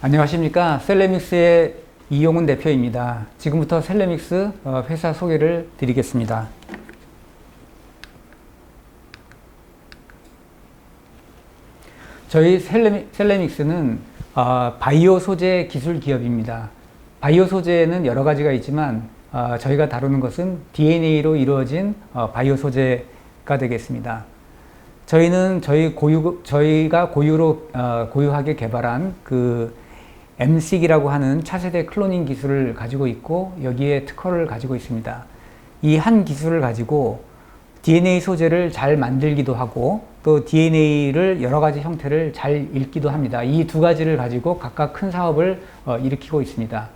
안녕하십니까. 셀레믹스의 이용훈 대표입니다. 지금부터 셀레믹스 회사 소개를 드리겠습니다. 저희 셀레믹스는 바이오 소재 기술 기업입니다. 바이오 소재는 여러 가지가 있지만 저희가 다루는 것은 DNA로 이루어진 바이오 소재가 되겠습니다. 저희는 저희가 고유하게 개발한 그 MSIC이라고 하는 차세대 클로닝 기술을 가지고 있고 여기에 특허를 가지고 있습니다. 이 한 기술을 가지고 DNA 소재를 잘 만들기도 하고 또 DNA를 여러 가지 형태를 잘 읽기도 합니다. 이 두 가지를 가지고 각각 큰 사업을 일으키고 있습니다.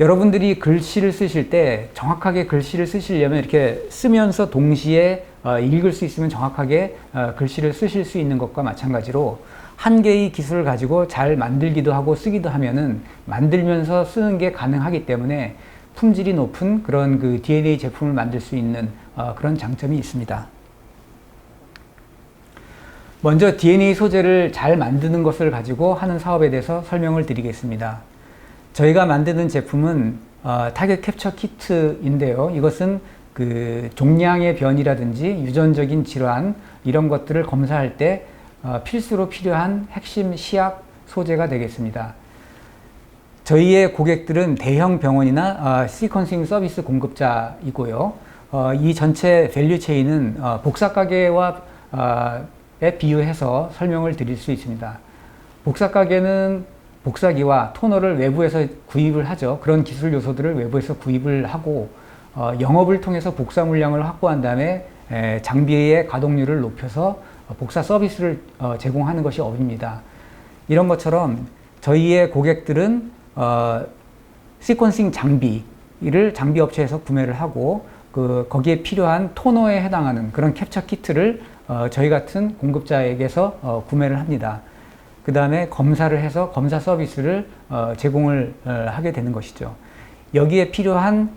여러분들이 글씨를 쓰실 때 정확하게 글씨를 쓰시려면 이렇게 쓰면서 동시에 읽을 수 있으면 정확하게 글씨를 쓰실 수 있는 것과 마찬가지로 한 개의 기술을 가지고 잘 만들기도 하고 쓰기도 하면은 만들면서 쓰는 게 가능하기 때문에 품질이 높은 그런 그 DNA 제품을 만들 수 있는 그런 장점이 있습니다. 먼저 DNA 소재를 잘 만드는 것을 가지고 하는 사업에 대해서 설명을 드리겠습니다. 저희가 만드는 제품은 타겟 캡처 키트인데요. 이것은 그 종양의 변이라든지 유전적인 질환 이런 것들을 검사할 때 필수로 필요한 핵심 시약 소재가 되겠습니다. 저희의 고객들은 대형 병원이나 시퀀싱 서비스 공급자이고요. 이 전체 밸류 체인은 복사가게와 비유해서 설명을 드릴 수 있습니다. 복사가게는 복사기와 토너를 외부에서 구입을 하죠. 그런 기술 요소들을 외부에서 구입을 하고 영업을 통해서 복사 물량을 확보한 다음에 장비의 가동률을 높여서 복사 서비스를 제공하는 것이 업입니다. 이런 것처럼 저희의 고객들은 시퀀싱 장비를 장비 업체에서 구매를 하고 거기에 필요한 토너에 해당하는 그런 캡처 키트를 저희 같은 공급자에게서 구매를 합니다. 그 다음에 검사를 해서 검사 서비스를 제공을 하게 되는 것이죠. 여기에 필요한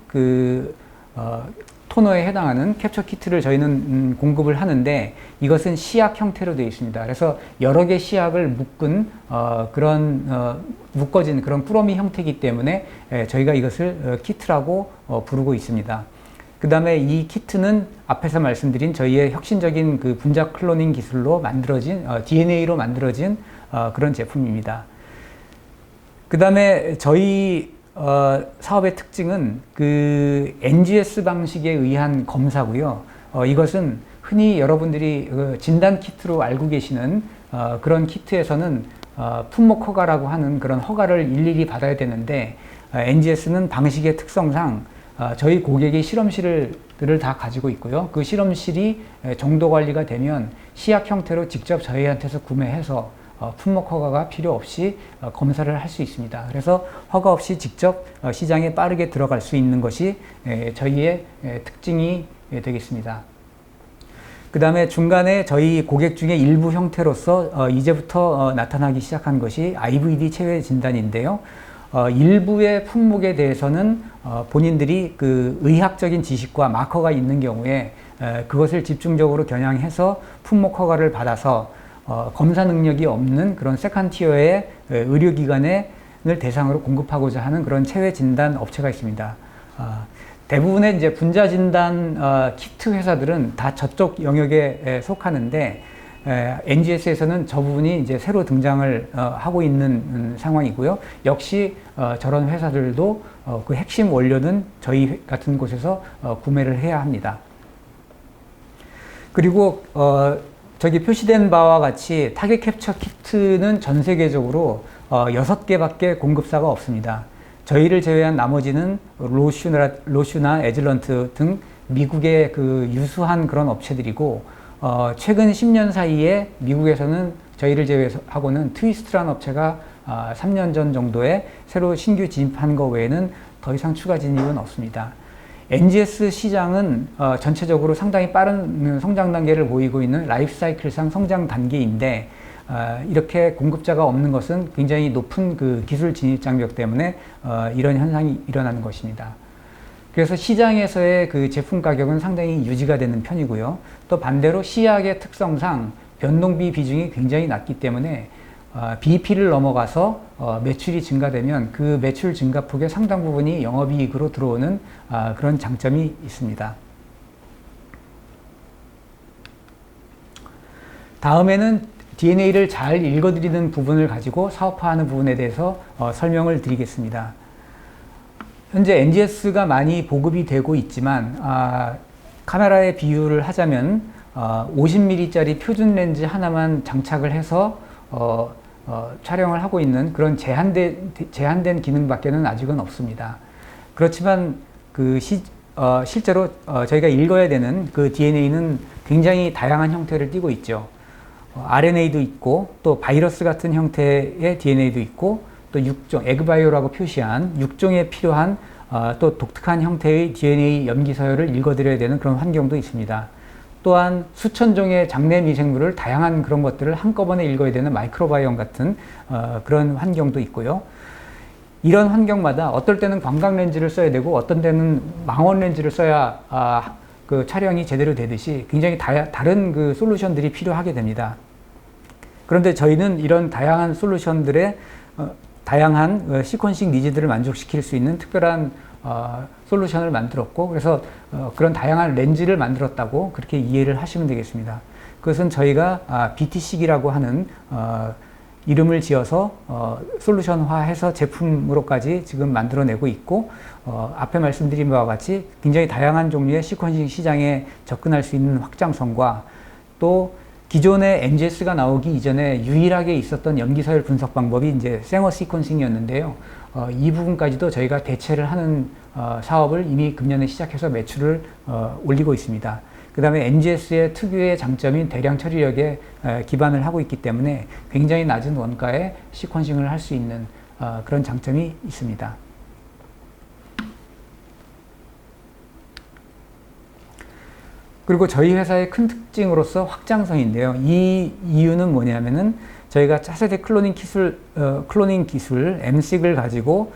토너에 해당하는 캡처 키트를 저희는 공급을 하는데 이것은 시약 형태로 되어 있습니다. 그래서 여러 개 시약을 묶어진 그런 꾸러미 형태이기 때문에 저희가 이것을 키트라고 부르고 있습니다. 그 다음에 이 키트는 앞에서 말씀드린 저희의 혁신적인 그 분자 클로닝 기술로 만들어진 DNA로 만들어진 그런 제품입니다. 그 다음에 저희 사업의 특징은 그 NGS 방식에 의한 검사고요. 이것은 흔히 여러분들이 진단 키트로 알고 계시는 그런 키트에서는 품목 허가라고 하는 그런 허가를 일일이 받아야 되는데 NGS는 방식의 특성상 저희 고객이 실험실을 다 가지고 있고요. 그 실험실이 정도 관리가 되면 시약 형태로 직접 저희한테서 구매해서 품목 허가가 필요 없이 검사를 할 수 있습니다. 그래서 허가 없이 직접 시장에 빠르게 들어갈 수 있는 것이 저희의 특징이 되겠습니다. 그 다음에 중간에 저희 고객 중에 일부 형태로서 이제부터 나타나기 시작한 것이 IVD 체외 진단인데요. 일부의 품목에 대해서는 본인들이 그 의학적인 지식과 마커가 있는 경우에 그것을 집중적으로 겨냥해서 품목 허가를 받아서 검사 능력이 없는 그런 세컨티어의 의료기관을 대상으로 공급하고자 하는 그런 체외 진단 업체가 있습니다. 대부분의 이제 분자 진단 키트 회사들은 다 저쪽 영역에 속하는데 NGS에서는 저 부분이 이제 새로 등장을 하고 있는 상황이고요. 역시 저런 회사들도 그 핵심 원료는 저희 같은 곳에서 구매를 해야 합니다. 그리고 저기 표시된 바와 같이 타겟 캡처 키트는 전 세계적으로 6개밖에 공급사가 없습니다. 저희를 제외한 나머지는 로슈나 에즐런트 등 미국의 그 유수한 그런 업체들이고 최근 10년 사이에 미국에서는 저희를 제외하고는 트위스트라는 업체가 3년 전 정도에 새로 신규 진입한 것 외에는 더 이상 추가 진입은 없습니다. NGS 시장은 전체적으로 상당히 빠른 성장 단계를 보이고 있는 라이프 사이클상 성장 단계인데 이렇게 공급자가 없는 것은 굉장히 높은 그 기술 진입 장벽 때문에 이런 현상이 일어나는 것입니다. 그래서 시장에서의 그 제품 가격은 상당히 유지가 되는 편이고요. 또 반대로 시약의 특성상 변동비 비중이 굉장히 낮기 때문에 BEP를 넘어가서 매출이 증가되면 그 매출 증가폭의 상당 부분이 영업이익으로 들어오는 그런 장점이 있습니다. 다음에는 DNA를 잘 읽어드리는 부분을 가지고 사업화하는 부분에 대해서 설명을 드리겠습니다. 현재 NGS가 많이 보급이 되고 있지만 카메라의 비유를 하자면 50mm짜리 표준 렌즈 하나만 장착을 해서 촬영을 하고 있는 그런 제한된 기능밖에는 아직은 없습니다. 그렇지만 실제로 저희가 읽어야 되는 그 DNA는 굉장히 다양한 형태를 띠고 있죠. RNA도 있고 또 바이러스 같은 형태의 DNA도 있고 또 6종, 에그바이오라고 표시한 6종에 필요한 또 독특한 형태의 DNA 염기 서열을 읽어드려야 되는 그런 환경도 있습니다. 또한 수천 종의 장내 미생물을 다양한 그런 것들을 한꺼번에 읽어야 되는 마이크로바이옴 같은 그런 환경도 있고요. 이런 환경마다 어떨 때는 광각 렌즈를 써야 되고 어떤 때는 망원 렌즈를 써야 그 촬영이 제대로 되듯이 굉장히 다른 그 솔루션들이 필요하게 됩니다. 그런데 저희는 이런 다양한 솔루션들의 다양한 시퀀싱 니즈들을 만족시킬 수 있는 특별한 솔루션을 만들었고 그래서 그런 다양한 렌즈를 만들었다고 그렇게 이해를 하시면 되겠습니다. 그것은 저희가 BTC기라고 하는 이름을 지어서 솔루션화해서 제품으로까지 지금 만들어내고 있고 앞에 말씀드린 바와 같이 굉장히 다양한 종류의 시퀀싱 시장에 접근할 수 있는 확장성과 또 기존의 NGS가 나오기 이전에 유일하게 있었던 염기서열 분석 방법이 이제 생어 시퀀싱이었는데요. 이 부분까지도 저희가 대체를 하는 사업을 이미 금년에 시작해서 매출을 올리고 있습니다. 그 다음에 NGS의 특유의 장점인 대량 처리력에 기반을 하고 있기 때문에 굉장히 낮은 원가에 시퀀싱을 할 수 있는 그런 장점이 있습니다. 그리고 저희 회사의 큰 특징으로서 확장성인데요. 이 이유는 뭐냐면은 저희가 차세대 클로닝 기술 MSIC을 가지고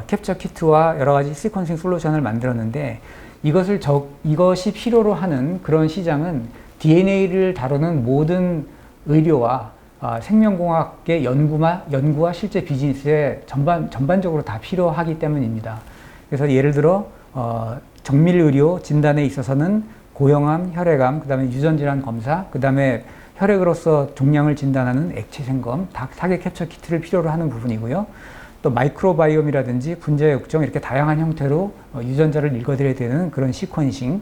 캡처 키트와 여러 가지 시퀀싱 솔루션을 만들었는데 이것이 필요로 하는 그런 시장은 DNA를 다루는 모든 의료와 생명공학의 연구와 실제 비즈니스에 전반적으로 다 필요하기 때문입니다. 그래서 예를 들어 정밀의료 진단에 있어서는 고형암, 혈액암, 그 다음에 유전질환 검사, 그 다음에 혈액으로서 종양을 진단하는 액체 생검, 타겟 캡처 키트를 필요로 하는 부분이고요. 또 마이크로바이옴이라든지 분자 역정 이렇게 다양한 형태로 유전자를 읽어드려야 되는 그런 시퀀싱,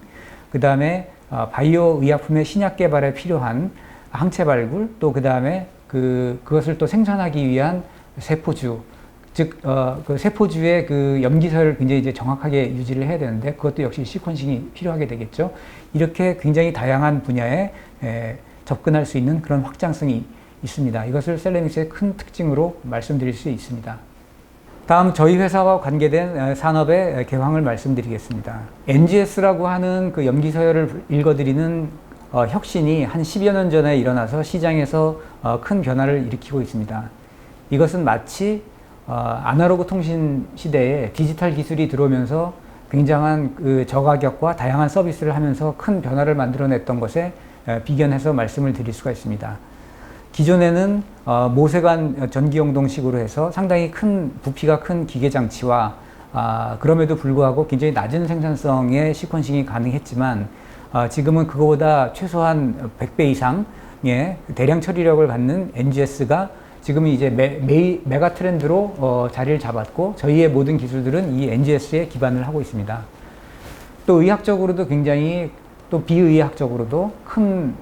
그 다음에 바이오 의약품의 신약 개발에 필요한 항체 발굴, 또 그 다음에 그것을 또 생산하기 위한 세포주, 즉 그 세포주의 그 염기서열을 굉장히 이제 정확하게 유지를 해야 되는데 그것도 역시 시퀀싱이 필요하게 되겠죠. 이렇게 굉장히 다양한 분야에 접근할 수 있는 그런 확장성이 있습니다. 이것을 셀레닉스의 큰 특징으로 말씀드릴 수 있습니다. 다음 저희 회사와 관계된 산업의 개황을 말씀드리겠습니다. NGS라고 하는 그 염기서열을 읽어드리는 혁신이 한 10여 년 전에 일어나서 시장에서 큰 변화를 일으키고 있습니다. 이것은 마치 아날로그 통신 시대에 디지털 기술이 들어오면서 굉장한 그 저가격과 다양한 서비스를 하면서 큰 변화를 만들어냈던 것에 비견해서 말씀을 드릴 수가 있습니다. 기존에는 모세관 전기용동식으로 해서 상당히 부피가 큰 기계장치와 그럼에도 불구하고 굉장히 낮은 생산성의 시퀀싱이 가능했지만 지금은 그거보다 최소한 100배 이상의 대량 처리력을 갖는 NGS가 지금은 이제 메가 트렌드로 자리를 잡았고 저희의 모든 기술들은 이 NGS에 기반을 하고 있습니다. 또 의학적으로도 굉장히 또 비의학적으로도 큰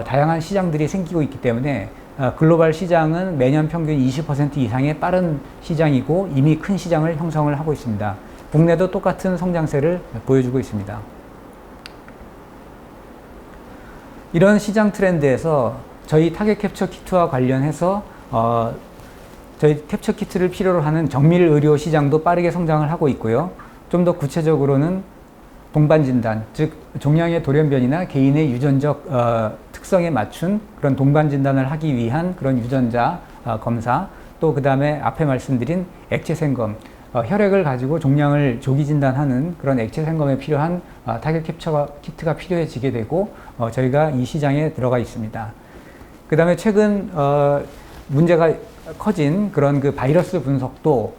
다양한 시장들이 생기고 있기 때문에 글로벌 시장은 매년 평균 20% 이상의 빠른 시장이고 이미 큰 시장을 형성을 하고 있습니다. 국내도 똑같은 성장세를 보여주고 있습니다. 이런 시장 트렌드에서 저희 타겟 캡처 키트와 관련해서 저희 캡처 키트를 필요로 하는 정밀 의료 시장도 빠르게 성장을 하고 있고요. 좀 더 구체적으로는 동반 진단, 즉 종양의 돌연변이나 개인의 유전적 특성에 맞춘 그런 동반 진단을 하기 위한 그런 유전자 검사, 또 그 다음에 앞에 말씀드린 액체 생검, 혈액을 가지고 종양을 조기 진단하는 그런 액체 생검에 필요한 타겟 캡처 키트가 필요해지게 되고 저희가 이 시장에 들어가 있습니다. 그 다음에 최근 문제가 커진 그런 그 바이러스 분석도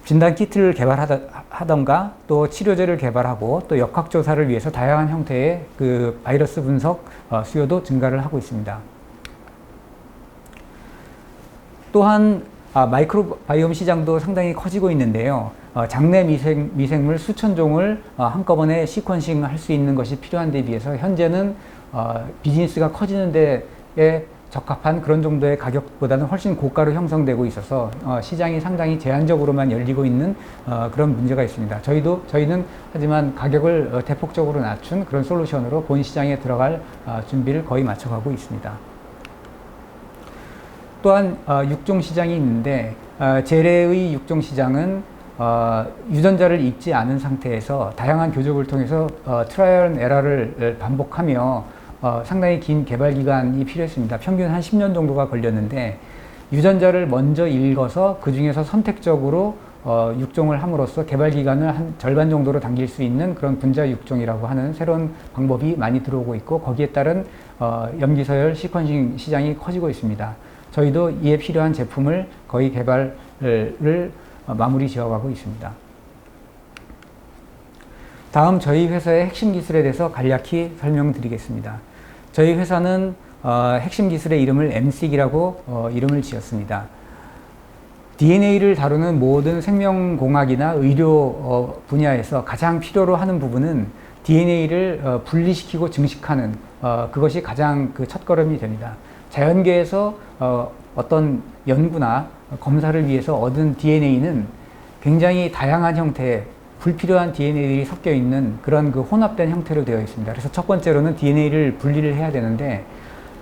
진단 키트를 개발하던가 또 치료제를 개발하고 또 역학조사를 위해서 다양한 형태의 그 바이러스 분석 수요도 증가를 하고 있습니다. 또한 마이크로바이옴 시장도 상당히 커지고 있는데요. 장내 미생물 수천 종을 한꺼번에 시퀀싱 할 수 있는 것이 필요한 데 비해서 현재는 비즈니스가 커지는 데에 적합한 그런 정도의 가격보다는 훨씬 고가로 형성되고 있어서 시장이 상당히 제한적으로만 열리고 있는 그런 문제가 있습니다. 저희는 하지만 가격을 대폭적으로 낮춘 그런 솔루션으로 본 시장에 들어갈 준비를 거의 마쳐가고 있습니다. 또한 육종 시장이 있는데 재래의 육종 시장은 유전자를 읽지 않은 상태에서 다양한 교접을 통해서 트라이얼 앤 에러를 반복하며 상당히 긴 개발 기간이 필요했습니다. 평균 한 10년 정도가 걸렸는데 유전자를 먼저 읽어서 그 중에서 선택적으로 육종을 함으로써 개발 기간을 한 절반 정도로 당길 수 있는 그런 분자 육종이라고 하는 새로운 방법이 많이 들어오고 있고 거기에 따른 염기서열 시퀀싱 시장이 커지고 있습니다. 저희도 이에 필요한 제품을 거의 개발을 마무리 지어가고 있습니다. 다음 저희 회사의 핵심 기술에 대해서 간략히 설명드리겠습니다. 저희 회사는 핵심 기술의 이름을 MSEC이라고 이름을 지었습니다. DNA를 다루는 모든 생명공학이나 의료 분야에서 가장 필요로 하는 부분은 DNA를 분리시키고 증식하는 그것이 가장 그 첫걸음이 됩니다. 자연계에서 어떤 연구나 검사를 위해서 얻은 DNA는 굉장히 다양한 형태의 불필요한 DNA들이 섞여 있는 그런 그 혼합된 형태로 되어 있습니다. 그래서 첫 번째로는 DNA를 분리를 해야 되는데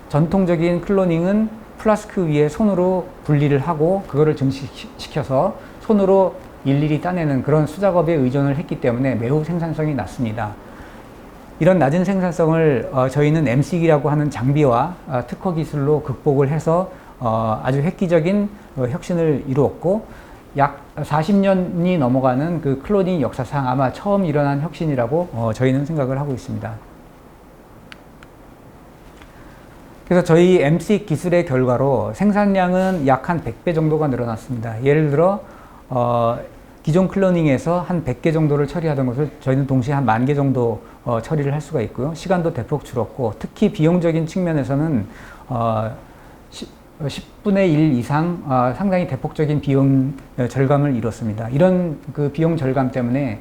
전통적인 클로닝은 플라스크 위에 손으로 분리를 하고 그거를 증식시켜서 손으로 일일이 따내는 그런 수작업에 의존을 했기 때문에 매우 생산성이 낮습니다. 이런 낮은 생산성을 저희는 MSEC이라고 하는 장비와 특허 기술로 극복을 해서 아주 획기적인 혁신을 이루었고 약 40년이 넘어가는 그 클로닝 역사상 아마 처음 일어난 혁신이라고 저희는 생각을 하고 있습니다. 그래서 저희 MSEC 기술의 결과로 생산량은 약 한 100배 정도가 늘어났습니다. 예를 들어 기존 클로닝에서 한 100개 정도를 처리하던 것을 저희는 동시에 한 10,000개 정도 처리를 할 수가 있고요. 시간도 대폭 줄었고 특히 비용적인 측면에서는 10분의 1 이상 상당히 대폭적인 비용 절감을 이뤘습니다. 이런 그 비용 절감 때문에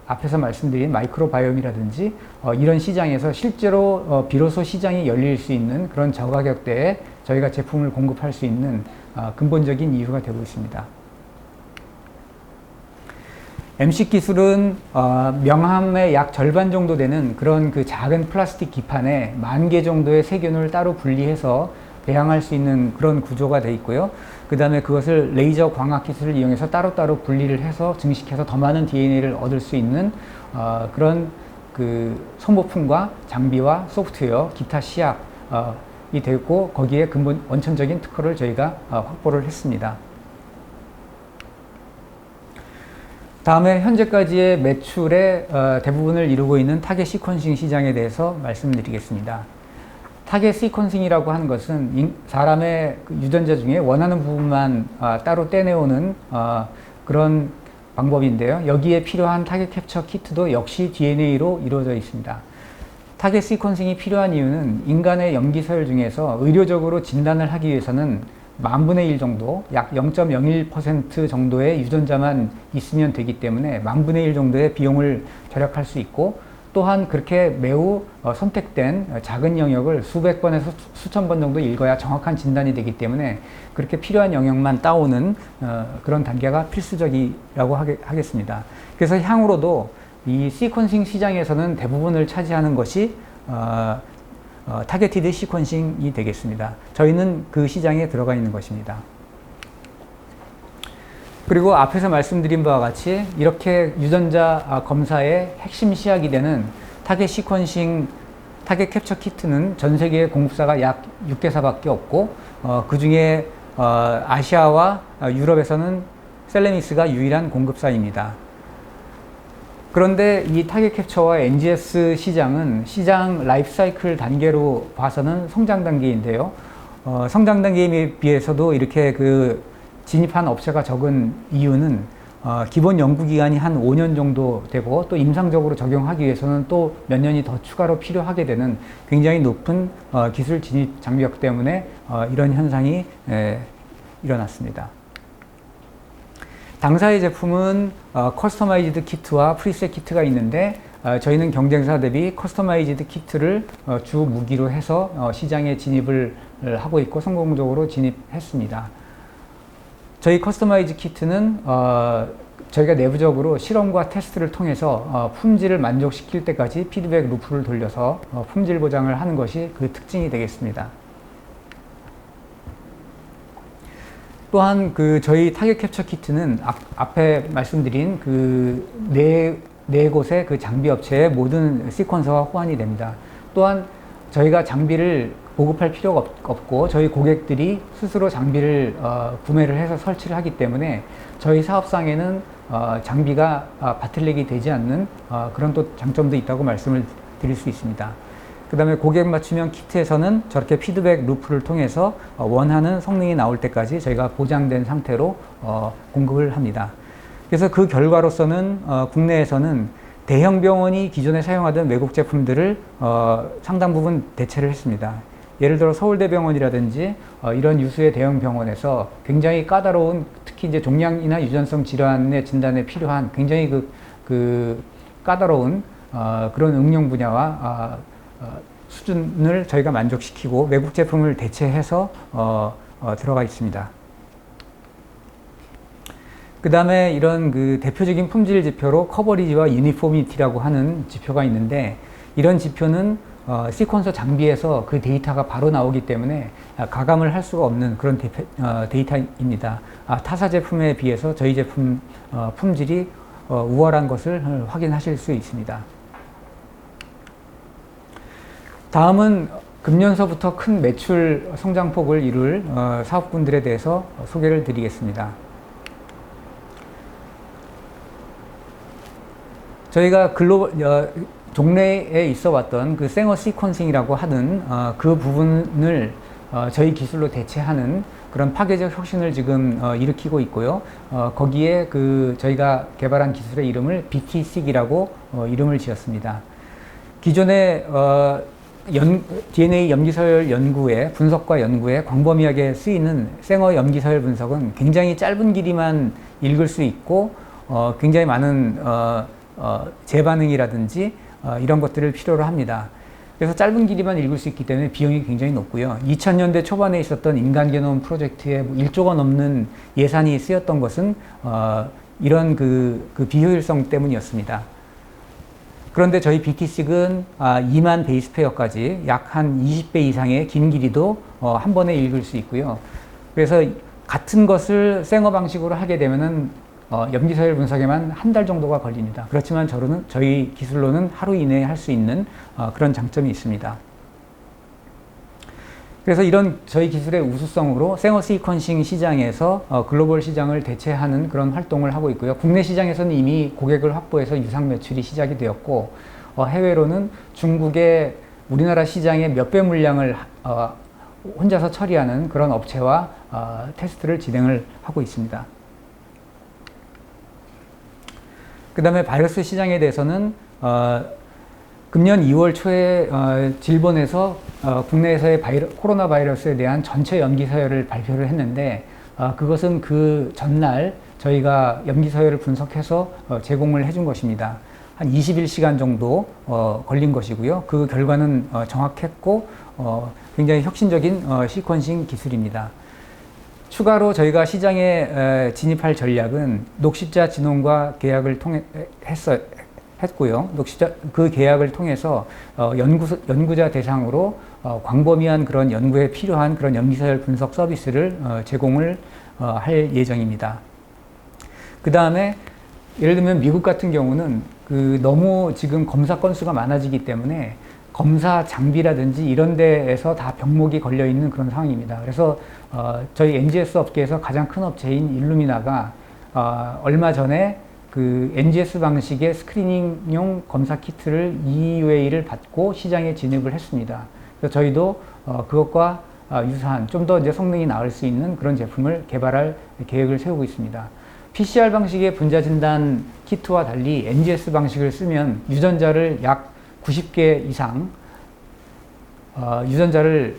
앞에서 말씀드린 마이크로바이옴이라든지 이런 시장에서 실제로 비로소 시장이 열릴 수 있는 그런 저가격대에 저희가 제품을 공급할 수 있는 근본적인 이유가 되고 있습니다. MSEC 기술은 명암의 약 절반 정도 되는 그런 그 작은 플라스틱 기판에 10,000개 정도의 세균을 따로 분리해서 배양할 수 있는 그런 구조가 되어 있고요. 그 다음에 그것을 레이저 광학 기술을 이용해서 따로따로 분리를 해서 증식해서 더 많은 DNA를 얻을 수 있는 그런 그 소모품과 장비와 소프트웨어, 기타 시약이 되고 거기에 근본 원천적인 특허를 저희가 확보를 했습니다. 다음에 현재까지의 매출의 대부분을 이루고 있는 타겟 시퀀싱 시장에 대해서 말씀드리겠습니다. 타겟 시퀀싱이라고 하는 것은 사람의 유전자 중에 원하는 부분만 따로 떼내오는 그런 방법인데요. 여기에 필요한 타겟 캡처 키트도 역시 DNA로 이루어져 있습니다. 타겟 시퀀싱이 필요한 이유는 인간의 염기서열 중에서 의료적으로 진단을 하기 위해서는 10,000분의 1 정도, 약 0.01% 정도의 유전자만 있으면 되기 때문에 10,000분의 1 정도의 비용을 절약할 수 있고 또한 그렇게 매우 선택된 작은 영역을 수백 번에서 수천 번 정도 읽어야 정확한 진단이 되기 때문에 그렇게 필요한 영역만 따오는 그런 단계가 필수적이라고 하겠습니다. 그래서 향후로도 이 시퀀싱 시장에서는 대부분을 차지하는 것이 타겟티드 시퀀싱이 되겠습니다. 저희는 그 시장에 들어가 있는 것입니다. 그리고 앞에서 말씀드린 바와 같이 이렇게 유전자 검사의 핵심 시약이 되는 타겟 시퀀싱, 타겟 캡처 키트는 전 세계의 공급사가 약 6개사밖에 없고 그 중에 아시아와 유럽에서는 셀레미스가 유일한 공급사입니다. 그런데 이 타겟 캡처와 NGS 시장은 시장 라이프 사이클 단계로 봐서는 성장 단계인데요. 성장 단계에 비해서도 이렇게 그 진입한 업체가 적은 이유는 기본 연구 기간이 한 5년 정도 되고 또 임상적으로 적용하기 위해서는 또 몇 년이 더 추가로 필요하게 되는 굉장히 높은 기술 진입 장벽 때문에 이런 현상이 일어났습니다. 당사의 제품은 커스터마이즈드 키트와 프리셋 키트가 있는데 저희는 경쟁사 대비 커스터마이즈드 키트를 주 무기로 해서 시장에 진입을 하고 있고 성공적으로 진입했습니다. 저희 커스터마이즈 키트는 저희가 내부적으로 실험과 테스트를 통해서 품질을 만족시킬 때까지 피드백 루프를 돌려서 품질 보장을 하는 것이 그 특징이 되겠습니다. 또한 그 저희 타겟 캡처 키트는 앞에 말씀드린 그 네 곳의 그 장비 업체의 모든 시퀀서와 호환이 됩니다. 또한 저희가 장비를 보급할 필요가 없고 저희 고객들이 스스로 장비를 구매를 해서 설치를 하기 때문에 저희 사업상에는 장비가 바틀렉이 되지 않는 그런 또 장점도 있다고 말씀을 드릴 수 있습니다. 그 다음에 고객 맞춤형 키트에서는 저렇게 피드백 루프를 통해서 원하는 성능이 나올 때까지 저희가 보장된 상태로 공급을 합니다. 그래서 그 결과로서는 국내에서는 대형 병원이 기존에 사용하던 외국 제품들을 상당 부분 대체를 했습니다. 예를 들어 서울대병원이라든지 이런 유수의 대형 병원에서 굉장히 까다로운 특히 이제 종양이나 유전성 질환의 진단에 필요한 굉장히 그 까다로운 그런 응용 분야와 수준을 저희가 만족시키고 외국 제품을 대체해서 들어가 있습니다. 그 다음에 이런 그 대표적인 품질 지표로 커버리지와 유니포미티라고 하는 지표가 있는데 이런 지표는 시퀀서 장비에서 그 데이터가 바로 나오기 때문에 가감을 할 수가 없는 그런 데이터입니다. 타사 제품에 비해서 저희 제품 품질이 우월한 것을 확인하실 수 있습니다. 다음은 금년서부터 큰 매출 성장폭을 이룰 사업군들에 대해서 소개를 드리겠습니다. 저희가 종래에 있어 왔던 그 생어 시퀀싱이라고 하는 그 부분을 저희 기술로 대체하는 그런 파괴적 혁신을 지금 일으키고 있고요. 거기에 그 저희가 개발한 기술의 이름을 BT-Seq이라고 이름을 지었습니다. 기존에 DNA 염기서열 연구에 분석과 연구에 광범위하게 쓰이는 생어 염기서열 분석은 굉장히 짧은 길이만 읽을 수 있고 굉장히 많은 재반응이라든지 이런 것들을 필요로 합니다. 그래서 짧은 길이만 읽을 수 있기 때문에 비용이 굉장히 높고요. 2000년대 초반에 있었던 인간 게놈 프로젝트에 1조가 넘는 예산이 쓰였던 것은 이런 그 비효율성 때문이었습니다. 그런데 저희 BT-Seq은 2만 베이스 페어까지 약 한 20배 이상의 긴 길이도 한 번에 읽을 수 있고요. 그래서 같은 것을 생어 방식으로 하게 되면은 염기서열 분석에만 한 달 정도가 걸립니다. 그렇지만 저희 기술로는 하루 이내에 할 수 있는 그런 장점이 있습니다. 그래서 이런 저희 기술의 우수성으로 생어 시퀀싱 시장에서 글로벌 시장을 대체하는 그런 활동을 하고 있고요. 국내 시장에서는 이미 고객을 확보해서 유상 매출이 시작이 되었고 해외로는 중국의 우리나라 시장의 몇 배 물량을 혼자서 처리하는 그런 업체와 테스트를 진행을 하고 있습니다. 그 다음에 바이러스 시장에 대해서는 금년 2월 초에 질본에서 국내에서의 코로나 바이러스에 대한 전체 염기서열을 발표를 했는데 그것은 그 전날 저희가 염기서열을 분석해서 제공을 해준 것입니다. 한 21시간 정도 걸린 것이고요. 그 결과는 정확했고 굉장히 혁신적인 시퀀싱 기술입니다. 추가로 저희가 시장에 진입할 전략은 녹십자 진홍과 계약을 했고요. 그 계약을 통해서 연구자 대상으로 광범위한 그런 연구에 필요한 그런 염기서열 분석 서비스를 제공을 할 예정입니다. 그 다음에 예를 들면 미국 같은 경우는 너무 지금 검사 건수가 많아지기 때문에 검사 장비라든지 이런 데에서 다 병목이 걸려 있는 그런 상황입니다. 그래서 저희 NGS 업계에서 가장 큰 업체인 일루미나가 얼마 전에 그 NGS 방식의 스크리닝용 검사 키트를 EUA를 받고 시장에 진입을 했습니다. 그래서 저희도 그것과 유사한 좀 더 이제 성능이 나을 수 있는 그런 제품을 개발할 계획을 세우고 있습니다. PCR 방식의 분자 진단 키트와 달리 NGS 방식을 쓰면 유전자를 약 90개 이상 유전자를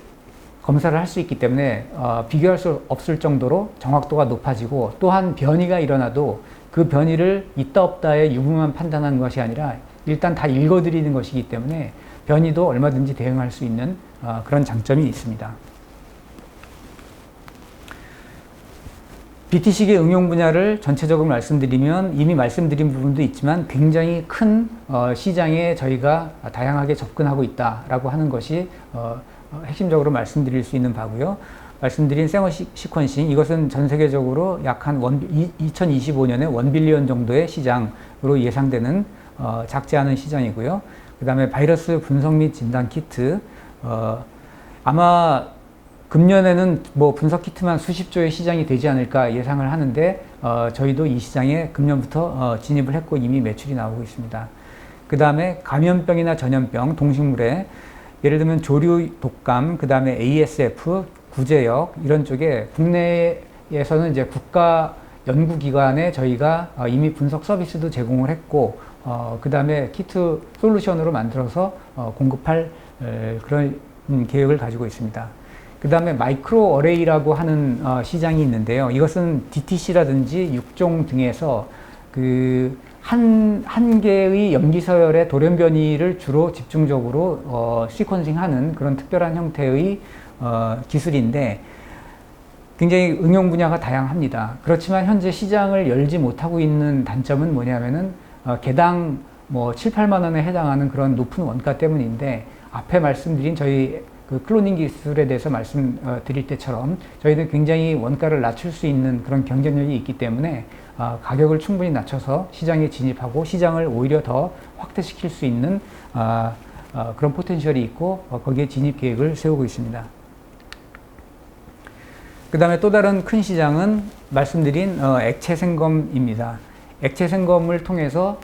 검사를 할 수 있기 때문에 비교할 수 없을 정도로 정확도가 높아지고, 또한 변이가 일어나도 그 변이를 있다 없다의 유무만 판단하는 것이 아니라 일단 다 읽어드리는 것이기 때문에 변이도 얼마든지 대응할 수 있는 그런 장점이 있습니다. BT식의 응용 분야를 전체적으로 말씀드리면 이미 말씀드린 부분도 있지만 굉장히 큰 시장에 저희가 다양하게 접근하고 있다라고 하는 것이 핵심적으로 말씀드릴 수 있는 바고요. 말씀드린 생어 시퀀싱, 이것은 전 세계적으로 약 한 2025년에 1빌리언 정도의 시장으로 예상되는 작지 않은 시장이고요. 그 다음에 바이러스 분석 및 진단 키트, 아마 금년에는 뭐 분석 키트만 수십조의 시장이 되지 않을까 예상을 하는데, 저희도 이 시장에 금년부터 진입을 했고 이미 매출이 나오고 있습니다. 그 다음에 감염병이나 전염병, 동식물에 예를 들면 조류 독감, 그 다음에 ASF, 구제역 이런 쪽에 국내에서는 이제 국가 연구기관에 저희가 이미 분석 서비스도 제공을 했고, 그 다음에 키트 솔루션으로 만들어서 공급할 그런 계획을 가지고 있습니다. 그 다음에 마이크로 어레이라고 하는 시장이 있는데요. 이것은 DTC라든지 육종 등에서 그 한 개의 염기서열의 돌연 변이를 주로 집중적으로 시퀀싱하는 그런 특별한 형태의 기술인데, 굉장히 응용 분야가 다양합니다. 그렇지만 현재 시장을 열지 못하고 있는 단점은 뭐냐면은 개당 뭐 7, 8만 원에 해당하는 그런 높은 원가 때문인데, 앞에 말씀드린 저희 그 클로닝 기술에 대해서 말씀드릴 때처럼 저희는 굉장히 원가를 낮출 수 있는 그런 경쟁력이 있기 때문에 가격을 충분히 낮춰서 시장에 진입하고 시장을 오히려 더 확대시킬 수 있는 그런 포텐셜이 있고 거기에 진입 계획을 세우고 있습니다. 그 다음에 또 다른 큰 시장은 말씀드린 액체 생검입니다. 액체 생검을 통해서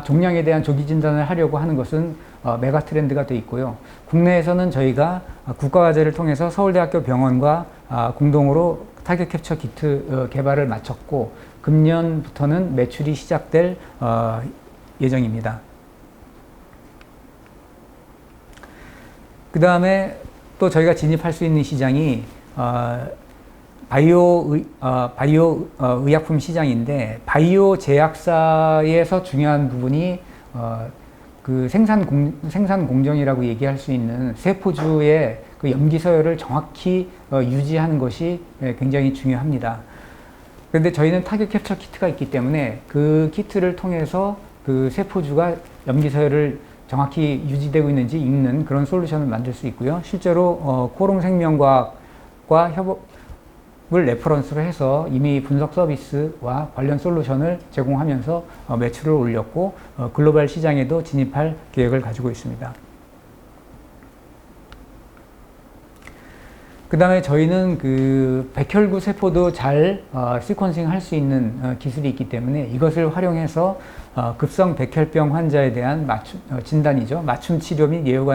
종양에 대한 조기 진단을 하려고 하는 것은 메가 트렌드가 되어 있고요. 국내에서는 저희가 국가과제를 통해서 서울대학교 병원과 공동으로 타겟 캡처 키트 개발을 마쳤고, 금년부터는 매출이 시작될 예정입니다. 그 다음에 또 저희가 진입할 수 있는 시장이 바이오 의약품 시장인데, 바이오 제약사에서 중요한 부분이 그 생산 공정이라고 얘기할 수 있는 세포주의 그 염기 서열을 정확히 유지하는 것이 굉장히 중요합니다. 그런데 저희는 타겟 캡처 키트가 있기 때문에 그 키트를 통해서 그 세포주가 염기 서열을 정확히 유지되고 있는지 읽는 그런 솔루션을 만들 수 있고요. 실제로 코롱생명과학과 협업을 레퍼런스로 해서 이미 분석 서비스와 관련 솔루션을 제공하면서 매출을 올렸고 글로벌 시장에도 진입할 계획을 가지고 있습니다. 그 다음에 저희는 그 백혈구 세포도 잘 시퀀싱 할 수 있는 기술이 있기 때문에 이것을 활용해서 급성 백혈병 환자에 대한 진단이죠. 맞춤 치료 및 예후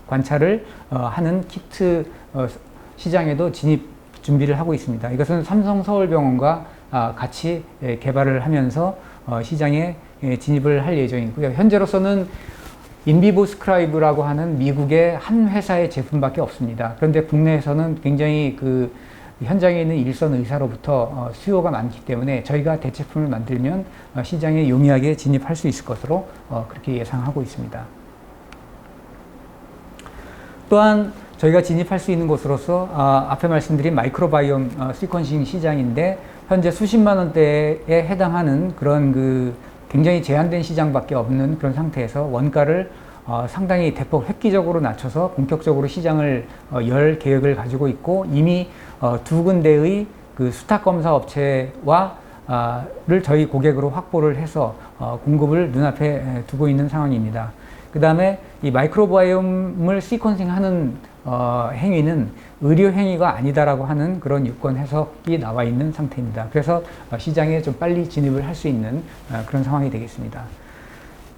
관찰을 하는 키트 시장에도 진입 준비를 하고 있습니다. 이것은 삼성서울병원과 같이 개발을 하면서 시장에 진입을 할 예정이고요. 현재로서는 인비보 스크라이브라고 하는 미국의 한 회사의 제품밖에 없습니다. 그런데 국내에서는 굉장히 그 현장에 있는 일선 의사로부터 수요가 많기 때문에 저희가 대체품을 만들면 시장에 용이하게 진입할 수 있을 것으로 그렇게 예상하고 있습니다. 또한 저희가 진입할 수 있는 곳으로서 앞에 말씀드린 마이크로바이옴 시퀀싱 시장인데, 현재 수십만 원대에 해당하는 그런 그 굉장히 제한된 시장밖에 없는 그런 상태에서 원가를 상당히 대폭 획기적으로 낮춰서 본격적으로 시장을 열 계획을 가지고 있고, 이미 두 군데의 그 수탁 검사 업체와 를 저희 고객으로 확보를 해서 공급을 눈앞에 두고 있는 상황입니다. 그 다음에 이 마이크로바이옴을 시퀀싱하는 행위는 의료 행위가 아니다라고 하는 그런 유권 해석이 나와 있는 상태입니다. 그래서 시장에 좀 빨리 진입을 할 수 있는 그런 상황이 되겠습니다.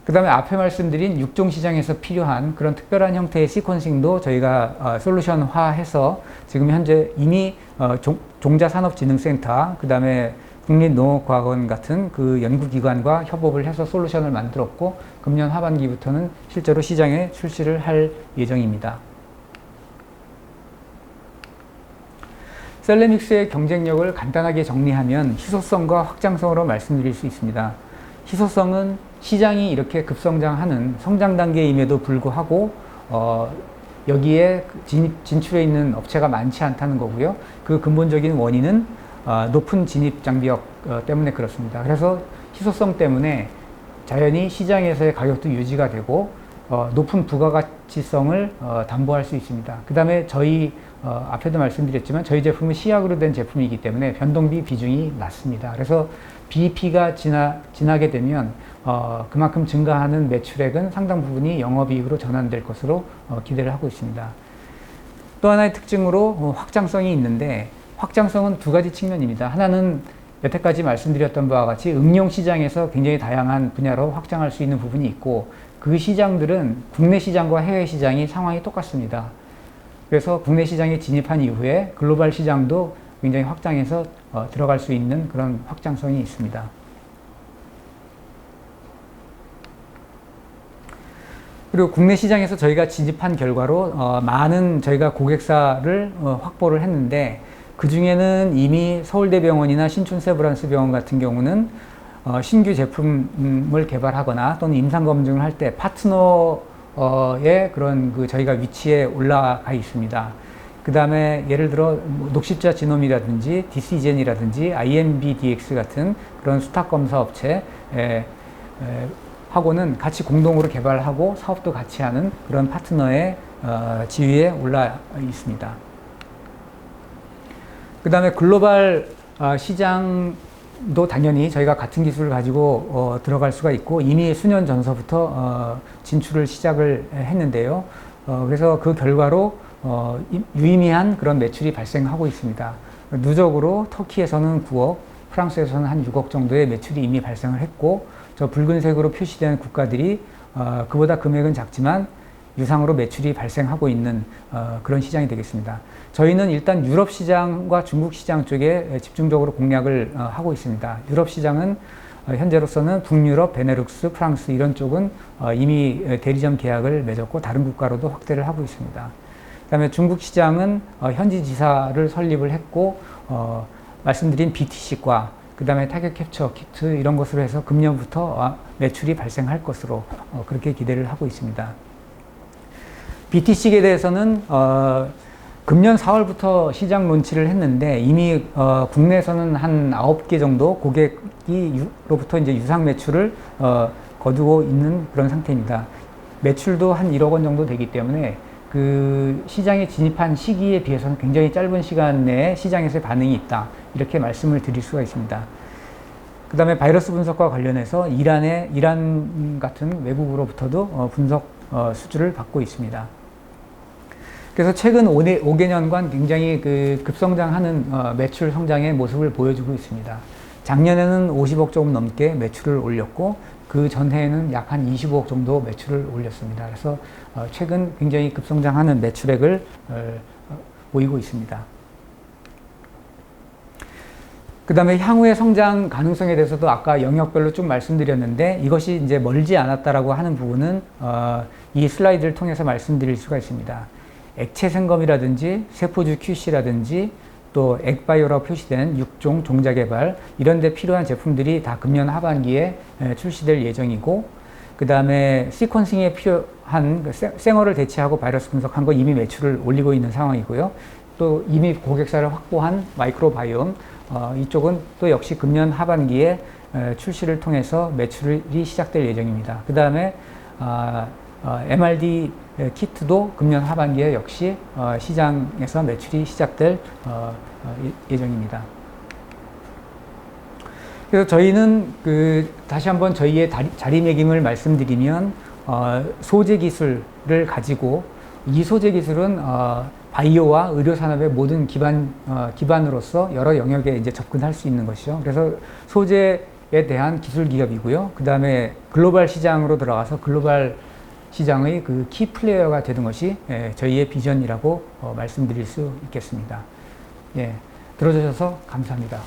그 다음에 앞에 말씀드린 육종 시장에서 필요한 그런 특별한 형태의 시퀀싱도 저희가 솔루션화해서 지금 현재 이미 종자산업진흥센터, 그 다음에 국립농업과학원 같은 그 연구기관과 협업을 해서 솔루션을 만들었고, 금년 하반기부터는 실제로 시장에 출시를 할 예정입니다. 셀레믹스의 경쟁력을 간단하게 정리하면 희소성과 확장성으로 말씀드릴 수 있습니다. 희소성은 시장이 이렇게 급성장하는 성장 단계임에도 불구하고 여기에 진출해 있는 업체가 많지 않다는 거고요. 그 근본적인 원인은 높은 진입 장벽 때문에 그렇습니다. 그래서 희소성 때문에 자연히 시장에서의 가격도 유지가 되고 높은 부가가치성을 담보할 수 있습니다. 그 다음에 저희 앞에도 말씀드렸지만 저희 제품은 시약으로 된 제품이기 때문에 변동비 비중이 낮습니다. 그래서 BEP가 지나게 되면 그만큼 증가하는 매출액은 상당 부분이 영업이익으로 전환될 것으로 기대를 하고 있습니다. 또 하나의 특징으로 확장성이 있는데, 확장성은 두 가지 측면입니다. 하나는 여태까지 말씀드렸던 바와 같이 응용 시장에서 굉장히 다양한 분야로 확장할 수 있는 부분이 있고, 그 시장들은 국내 시장과 해외 시장이 상황이 똑같습니다. 그래서 국내 시장에 진입한 이후에 글로벌 시장도 굉장히 확장해서 들어갈 수 있는 그런 확장성이 있습니다. 그리고 국내 시장에서 저희가 진입한 결과로 많은 저희가 고객사를 확보를 했는데, 그 중에는 이미 서울대병원이나 신춘세브란스 병원 같은 경우는 신규 제품을 개발하거나 또는 임상검증을 할 때 파트너의 그런 저희가 위치에 올라가 있습니다. 그 다음에 예를 들어 녹십자 지놈이라든지 DC젠이라든지 IMBDX 같은 그런 수탁 검사 업체 하고는 같이 공동으로 개발하고 사업도 같이 하는 그런 파트너의 지위에 올라 있습니다. 그 다음에 글로벌 시장도 당연히 저희가 같은 기술을 가지고 들어갈 수가 있고, 이미 수년 전서부터 진출을 시작을 했는데요. 그래서 그 결과로 유의미한 그런 매출이 발생하고 있습니다. 누적으로 터키에서는 9억, 프랑스에서는 한 6억 정도의 매출이 이미 발생을 했고, 저 붉은색으로 표시된 국가들이 그보다 금액은 작지만 유상으로 매출이 발생하고 있는 그런 시장이 되겠습니다. 저희는 일단 유럽 시장과 중국 시장 쪽에 집중적으로 공략을 하고 있습니다. 유럽 시장은 현재로서는 북유럽, 베네룩스, 프랑스 이런 쪽은 이미 대리점 계약을 맺었고 다른 국가로도 확대를 하고 있습니다. 그 다음에 중국 시장은 현지 지사를 설립을 했고 말씀드린 BTC과 그 다음에 타겟 캡처 키트 이런 것으로 해서 금년부터 매출이 발생할 것으로 그렇게 기대를 하고 있습니다. BTC에 대해서는 금년 4월부터 시장 론치를 했는데 이미 국내에서는 한 9개 정도 고객이로부터 이제 유상 매출을 거두고 있는 그런 상태입니다. 매출도 한 1억 원 정도 되기 때문에 그 시장에 진입한 시기에 비해서는 굉장히 짧은 시간 내에 시장에서의 반응이 있다, 이렇게 말씀을 드릴 수가 있습니다. 그 다음에 바이러스 분석과 관련해서 이란 같은 외국으로부터도 분석 수주를 받고 있습니다. 그래서 최근 5개년간 굉장히 급성장하는 매출 성장의 모습을 보여주고 있습니다. 작년에는 50억 조금 넘게 매출을 올렸고 그 전해에는 약 한 25억 정도 매출을 올렸습니다. 그래서 최근 굉장히 급성장하는 매출액을 보이고 있습니다. 그 다음에 향후의 성장 가능성에 대해서도 아까 영역별로 쭉 말씀드렸는데 이것이 이제 멀지 않았다라고 하는 부분은 이 슬라이드를 통해서 말씀드릴 수가 있습니다. 액체 생검이라든지 세포주 QC라든지 또 액바이오라고 표시된 6종 종자 개발 이런 데 필요한 제품들이 다 금년 하반기에 출시될 예정이고, 그 다음에 시퀀싱에 필요한 생어를 대체하고 바이러스 분석한 거 이미 매출을 올리고 있는 상황이고요. 또 이미 고객사를 확보한 마이크로바이옴 이쪽은 또 역시 금년 하반기에 출시를 통해서 매출이 시작될 예정입니다. 그 다음에 MRD 키트도 금년 하반기에 역시 시장에서 매출이 시작될 예정입니다. 그래서 저희는 다시 한번 저희의 자리매김을 말씀드리면 소재 기술을 가지고 이 소재 기술은 바이오와 의료 산업의 모든 기반으로서 여러 영역에 이제 접근할 수 있는 것이죠. 그래서 소재에 대한 기술 기업이고요. 그 다음에 글로벌 시장으로 들어가서 글로벌 시장의 그 키 플레이어가 되는 것이 저희의 비전이라고 말씀드릴 수 있겠습니다. 예, 들어주셔서 감사합니다.